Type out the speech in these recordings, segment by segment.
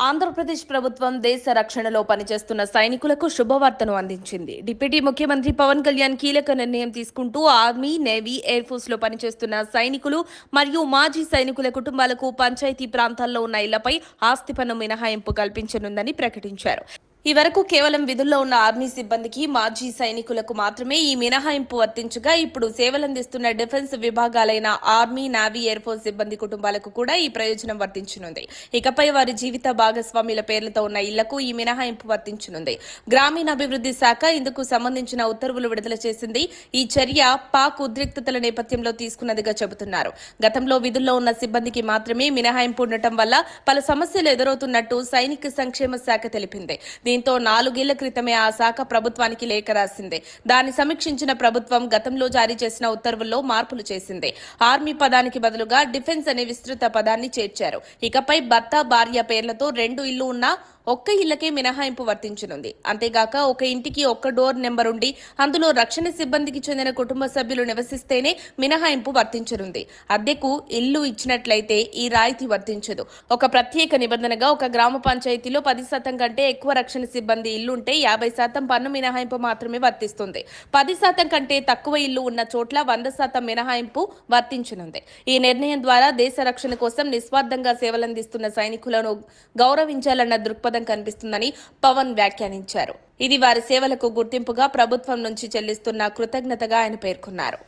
ఆంధ్రప్రదేశ్ ప్రభుత్వం దేశ రక్షణలో పనిచేస్తున్న సైనికులకు శుభవార్తను అందించింది. డిప్యూటీ ముఖ్యమంత్రి పవన్ కళ్యాణ్ కీలక నిర్ణయం తీసుకుంటూ ఆర్మీ, నేవీ, ఎయిర్ ఫోర్స్ లో పనిచేస్తున్న సైనికులు మరియు మాజీ సైనికుల కుటుంబాలకు పంచాయతీ ప్రాంతాల్లో ఉన్న ఇళ్లపై ఆస్తి పన్ను మినహాయింపు కల్పించనుందని ప్రకటించారు. ఈ వరకు కేవలం విధుల్లో ఉన్న ఆర్మీ సిబ్బందికి, మాజీ సైనికులకు మాత్రమే ఈ మినహాయింపు వర్తించగా ఇప్పుడు సేవలందిస్తున్న డిఫెన్స్ విభాగాలైన ఆర్మీ, నేవీ, ఎయిర్ ఫోర్స్ సిబ్బంది కుటుంబాలకు కూడా ఈ ప్రయోజనం వర్తించనుంది. ఇకపై వారి జీవిత భాగస్వాముల పేర్లతో ఉన్న ఇళ్లకు ఈ మినహాయింపు వర్తించనుంది. గ్రామీణాభివృద్ధి శాఖ ఇందుకు సంబంధించిన ఉత్తర్వులు విడుదల చేసింది. ఈ చర్య పాక్ ఉద్రిక్తతల నేపథ్యంలో తీసుకున్నదిగా చెబుతున్నారు. గతంలో విధుల్లో ఉన్న సిబ్బందికి మాత్రమే మినహాయింపు ఉండటం వల్ల పలు సమస్యలు ఎదురవుతున్నట్టు సైనిక సంక్షేమ శాఖ తెలిపింది. దీంతో 4 ఏళ్ల క్రితమే ఆ శాఖ ప్రభుత్వానికి లేఖ రాసింది. దాన్ని సమీక్షించిన ప్రభుత్వం గతంలో జారీ చేసిన ఉత్తర్వుల్లో మార్పులు చేసింది. ఆర్మీ పదానికి బదులుగా డిఫెన్స్ అనే విస్తృత పదాన్ని చేర్చారు. ఇకపై భర్త, భార్య పేర్లతో 2 ఇళ్లు ఉన్నా ఒక్క ఇళ్లకే మినహాయింపు వర్తించనుంది. అంతేగాక ఒక ఇంటికి ఒక్క డోర్ నెంబర్ ఉండి అందులో రక్షణ సిబ్బందికి చెందిన కుటుంబ సభ్యులు నివసిస్తేనే మినహాయింపు వర్తించనుంది. అద్దెకు ఇల్లు ఇచ్చినట్లయితే ఈ రాయితీ వర్తించదు. ఒక ప్రత్యేక నిబంధనగా ఒక గ్రామ పంచాయతీలో 10% కంటే ఎక్కువ రక్షణ సిబ్బంది ఇల్లుంటే 50% పన్ను మినహాయింపు మాత్రమే వర్తిస్తుంది. 10% కంటే తక్కువ ఇల్లు ఉన్న చోట్ల 100% మినహాయింపు వర్తించనుంది. ఈ నిర్ణయం ద్వారా దేశ రక్షణ కోసం నిస్వార్థంగా సేవలందిస్తున్న సైనికులను గౌరవించాలన్న దృక్పథం కనిపిస్తుందని పవన్ వ్యాఖ్యానించారు. ఇది వారి సేవలకు గుర్తింపుగా ప్రభుత్వం నుంచి చెల్లిస్తున్న కృతజ్ఞతగా ఆయన పేర్కొన్నారు.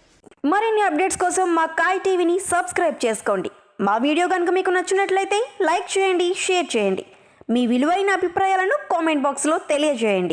మరిన్ని అప్డేట్స్ కోసం మా కాయ్ టీవీని సబ్స్క్రైబ్ చేసుకోండి. మా వీడియో కనుక మీకు నచ్చినట్లయితే లైక్ చేయండి, షేర్ చేయండి. మీ విలువైన అభిప్రాయాలను కామెంట్ బాక్స్లో తెలియజేయండి.